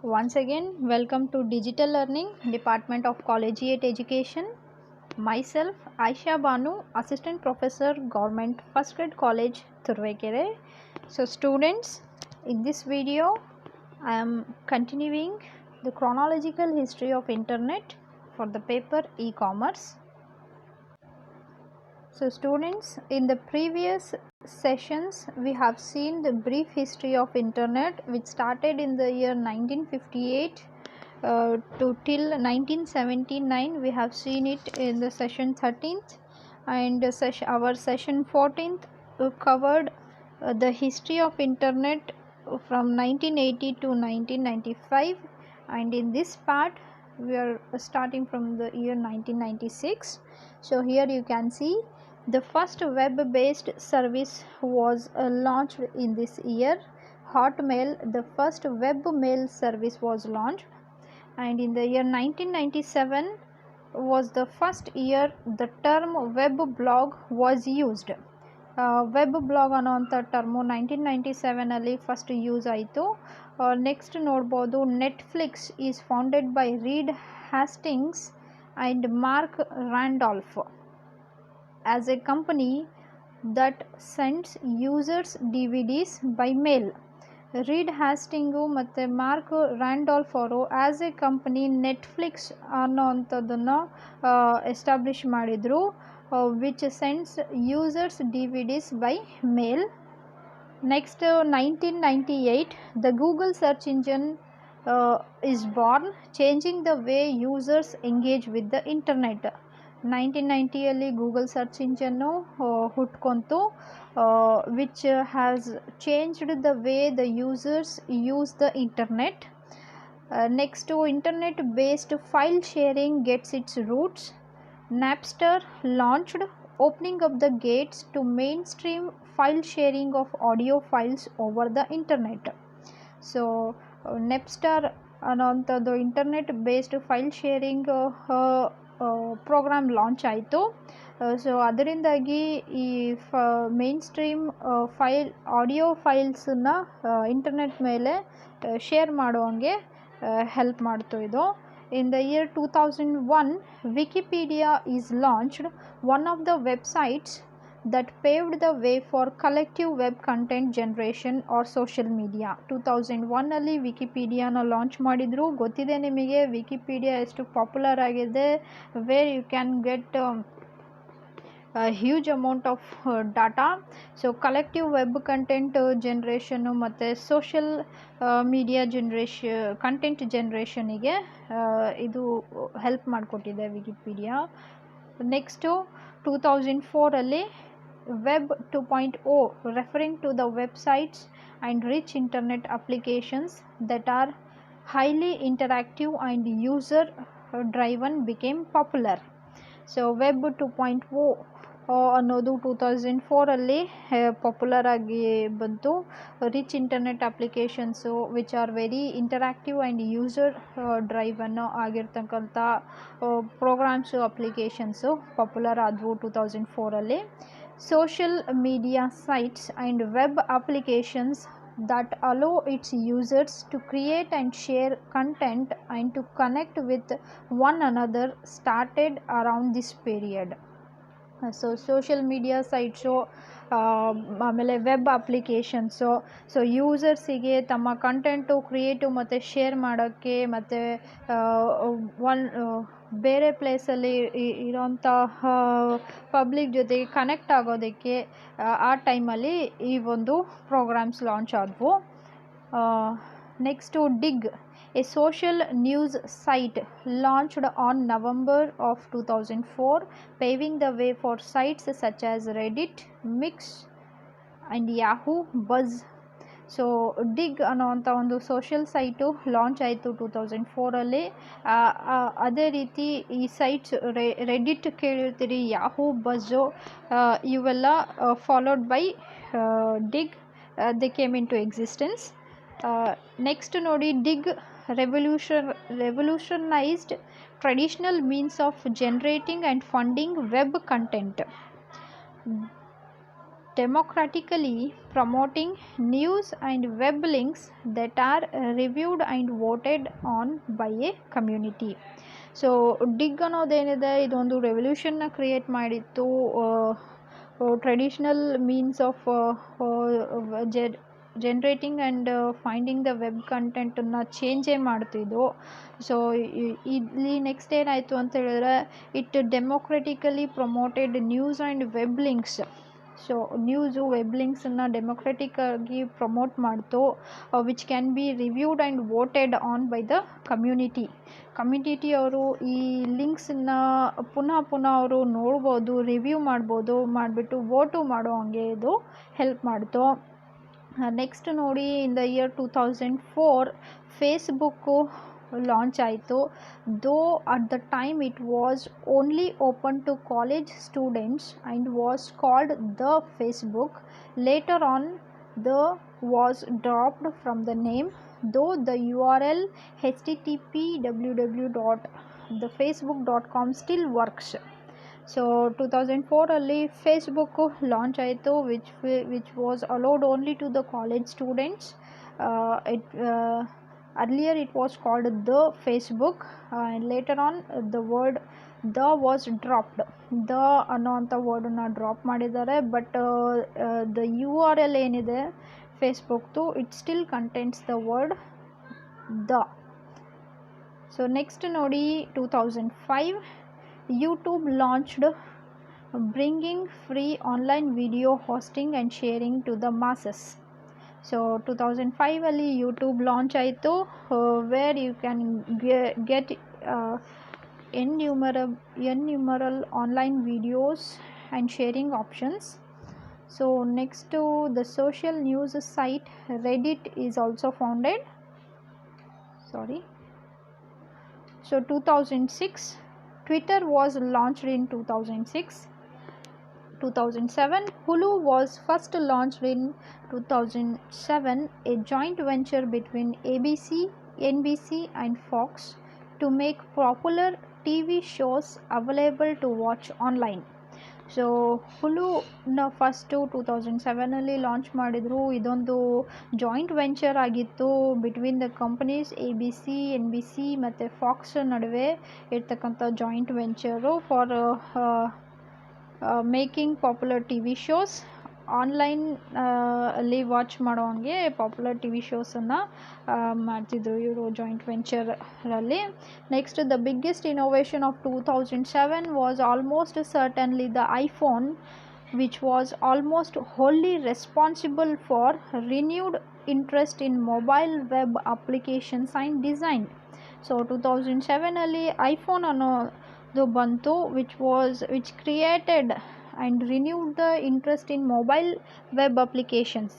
Once again, welcome to Digital Learning, Department of Collegiate Education. Myself, Aisha Banu, Assistant Professor, Government First Grade College, Thurvekere. So students, in this video, I am continuing the chronological history of Internet for the paper E-Commerce. So students, in the previous sessions we have seen the brief history of Internet, which started in the year 1958 to till 1979. We have seen it in the session 13th, and our session 14th covered the history of Internet from 1980 to 1995, and in this part we are starting from the year 1996. So here you can see the first web-based service was launched in this year. Hotmail, the first web mail service, was launched, and in the year 1997 was the first year the term web blog was used. Web blog ಅನ್ನೋವಂಥ term 1997 first use ಆಯಿತು. Next ನೋಡ್ಬೋದು, Netflix is founded by Reed Hastings and Marc Randolph as a company that sends users DVDs by mail. Reed Hastings ಮತ್ತು Marc Randolph ಅವರು as a company Netflix ಅನ್ನೋವಂಥದ್ದನ್ನು establish ಮಾಡಿದರು, which sends users DVDs by mail. Next, 1998, the Google search engine is born, changing the way users engage with the internet. 1990 Google search ಇಂಜನ್ನು ಹುಟ್ಕೊಂತು, which has changed the way the users use the internet. Next, internet based file sharing gets its roots. Napster launched, opening up the gates to mainstream file sharing of audio files over the internet. So Napster ಅನ್ನೋಂಥದ್ದು internet based file sharing program launch ಆಯಿತು. So ಅದರಿಂದಾಗಿ ಈ mainstream audio ಫೈಲ್ಸನ್ನು internet ಮೇಲೆ share ಮಾಡುವಂಗೆ help ಮಾಡ್ತು ಇದು. In the year 2001, Wikipedia is launched, one of the websites that paved the way for collective web content generation or social media. 2001 ವಿಕಿಪೀಡಿಯಾನ launch ಮಾಡಿದರು. ಗೊತ್ತಿದೆ ನಿಮಗೆ ವಿಕಿಪೀಡಿಯಾ ಎಷ್ಟು ಪಾಪ್ಯುಲರ್ ಆಗಿದೆ, where you can get huge amount of data. So collective web content ಜನ್ರೇಷನ್ನು ಮತ್ತು social media content ಜನ್ರೇಷನಿಗೆ ಇದು ಹೆಲ್ಪ್ ಮಾಡಿಕೊಟ್ಟಿದೆ Wikipedia. Next 2004 web 2.0, referring to the websites and rich internet applications that are highly interactive and user driven became popular. So web 2.0 ಅನ್ನೋದು 2004 popular ಆಗಿ ಬಂತು. Rich internet applications which are very interactive and user ಡ್ರೈವನ್ನು ಆಗಿರ್ತಕ್ಕಂಥ programmes applications popular ಆದವು 2004. Social media sites and web applications that allow its users to create and share content and to connect with one another started around this period. So social media sites, ಆಮೇಲೆ web applications, so ಯೂಸರ್ಸಿಗೆ ತಮ್ಮ content creative ಮತ್ತು share ಮಾಡೋಕ್ಕೆ ಮತ್ತು ಬೇರೆ ಪ್ಲೇಸಲ್ಲಿ ಇರೋಂತಹ public ಜೊತೆಗೆ connect ಆಗೋದಕ್ಕೆ ಆ ಟೈಮಲ್ಲಿ ಈ ಒಂದು ಪ್ರೋಗ್ರಾಮ್ಸ್ ಲಾಂಚ್ ಆದವು. Next dig, a social news site launched on November of 2004, paving the way for sites such as Reddit, Mix and Yahoo Buzz. So Digg ಅನ್ನೋವಂಥ ಒಂದು ಸೋಷಿಯಲ್ ಸೈಟು ಲಾಂಚ್ ಆಯಿತು 2004. ಅದೇ ರೀತಿ ಈ ಸೈಟ್ಸ್ ರೆಡಿಟ್ ಕೇಳಿರ್ತೀರಿ, Yahoo Buzz, ಇವೆಲ್ಲ followed by Digg, they came into existence. Next ನೋಡಿ, Digg revolutionized traditional means of generating and funding web content. democratically promoting news and web links that are reviewed and voted on by a community. So Digg ಅನ್ನೋದೇನಿದೆ ಇದೊಂದು ರೆವಲ್ಯೂಷನ್ನ create ಮಾಡಿತ್ತು. Traditional means of generating and finding the web ಕಂಟೆಂಟನ್ನು ಚೇಂಜೇ ಮಾಡ್ತಿದ್ದು. So ಇಲ್ಲಿ next ಏನಾಯಿತು ಅಂತ ಹೇಳಿದ್ರೆ, it democratically promoted news and web links. So news web ಲಿಂಕ್ಸನ್ನು ಡೆಮೊಕ್ರೆಟಿಕ್ಕಾಗಿ ಪ್ರಮೋಟ್ ಮಾಡ್ತು, which can be reviewed and voted on by the community ಅವರು ಈ ಲಿಂಕ್ಸನ್ನು ಪುನಃ ಅವರು ನೋಡ್ಬೋದು, ರಿವ್ಯೂ ಮಾಡ್ಬೋದು, ಮಾಡಿಬಿಟ್ಟು ವೋಟು ಮಾಡೋ ಹಂಗೆ ಇದು ಹೆಲ್ಪ್ ಮಾಡ್ತು. ನೆಕ್ಸ್ಟ್ ನೋಡಿ, in the year 2004 Facebook launch ಆಯಿತು. Though at the time it was only open to college students and was called the Facebook. Later on the was dropped from the name, though the URL http://www.thefacebook.com still works. So 2004 ಅಲ್ಲಿ Facebook launch ಆಯಿತು, which was allowed only to the college students. earlier it was called the Facebook, and later on the word the was dropped. the ಅನ್ನೋಂಥ ವರ್ಡನ್ನು drop ಮಾಡಿದ್ದಾರೆ, but the URL ಏನಿದೆ ಫೇಸ್ಬುಕ್ದು, it still contents the word the. So next ನೋಡಿ, 2005 YouTube launched, bringing free online video hosting and sharing to the masses. So 2005 ಅಲ್ಲಿ YouTube launch ಆಯಿತು, where you can get innumerable online videos and sharing options. So next the social news site Reddit is also founded. So 2006 Twitter was launched in 2006. 2007 Hulu was first launched in 2007, a joint venture between ABC, NBC and Fox to make popular TV shows available to watch online. So ಹುಲುನ first 2007 ಅಲ್ಲಿ launch ಮಾಡಿದರು. ಇದೊಂದು joint venture ಆಗಿತ್ತು between the companies ABC, NBC ಮತ್ತು Fox ನಡುವೆ ಇರ್ತಕ್ಕಂಥ joint venture for making popular TV shows. Online ಅಲ್ಲಿ watch ಮಾಡೋ ಹಂಗೆ ಪಾಪ್ಯುಲರ್ TV ಶೋಸನ್ನು ಮಾಡ್ತಿದ್ರು ಇವರು ಜಾಯಿಂಟ್ ವೆಂಚರಲ್ಲಿ. Next, the biggest innovation of 2007 was almost certainly the iPhone, which was almost wholly responsible for renewed interest in mobile web applications and design. So 2007 ಅಲ್ಲಿ iPhone ಅನ್ನೋದು ಬಂತು, which created and renewed the interest in mobile web applications.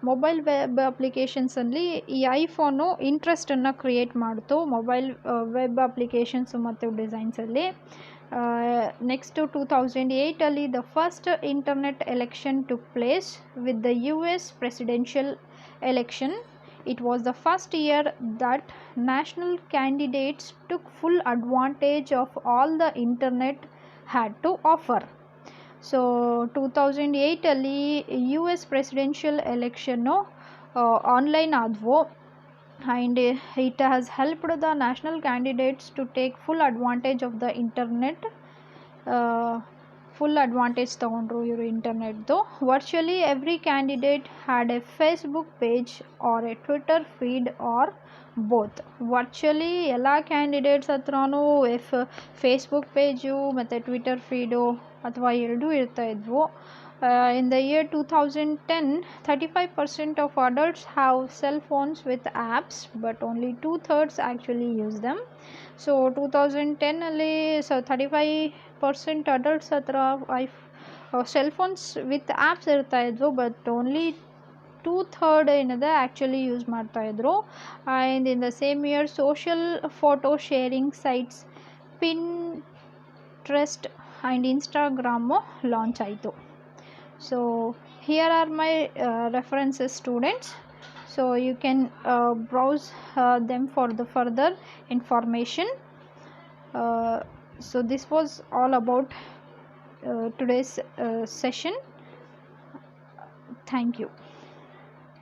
Mobile web ಅಪ್ಲಿಕೇಶನ್ಸಲ್ಲಿ ಈ iPhone ಇಂಟ್ರೆಸ್ಟನ್ನು create ಮಾಡ್ತು mobile web applications ಮತ್ತು ಡಿಸೈನ್ಸಲ್ಲಿ. Next 2008 ಅಲ್ಲಿ the first internet election took place with the US presidential election. It was the first year that national candidates took full advantage of all the internet had to offer. So 2008 ಅಲ್ಲಿ US presidential election online ಆದವು, and it has helped the national candidates to take full advantage of the internet. Full advantage ತೊಗೊಂಡ್ರು ಇವರು ಇಂಟರ್ನೆಟ್ದು. Virtually every candidate had a Facebook page or a Twitter feed or both. Virtually ಎಲ್ಲ candidates ಹತ್ರನೂ Facebook page ಮತ್ತು Twitter feed ಅಥವಾ ಎರಡೂ ಇರ್ತಾಯಿದ್ವು. In the year 2010, 35% of adults have cell phones with apps, but only 2/3 actually use them. So 2010 ಅಲ್ಲಿ 35% adults ಹತ್ರ cell phones with apps ಇರ್ತಾಯಿದ್ವು, but only 2/3 ಏನಿದೆ actually use ಮಾಡ್ತಾಯಿದ್ರು. And in the same year social photo sharing sites Pinterest and Instagram launch ಆಯಿತು. So here are my references, students, so you can browse them for the further information. So this was all about today's session. Thank you.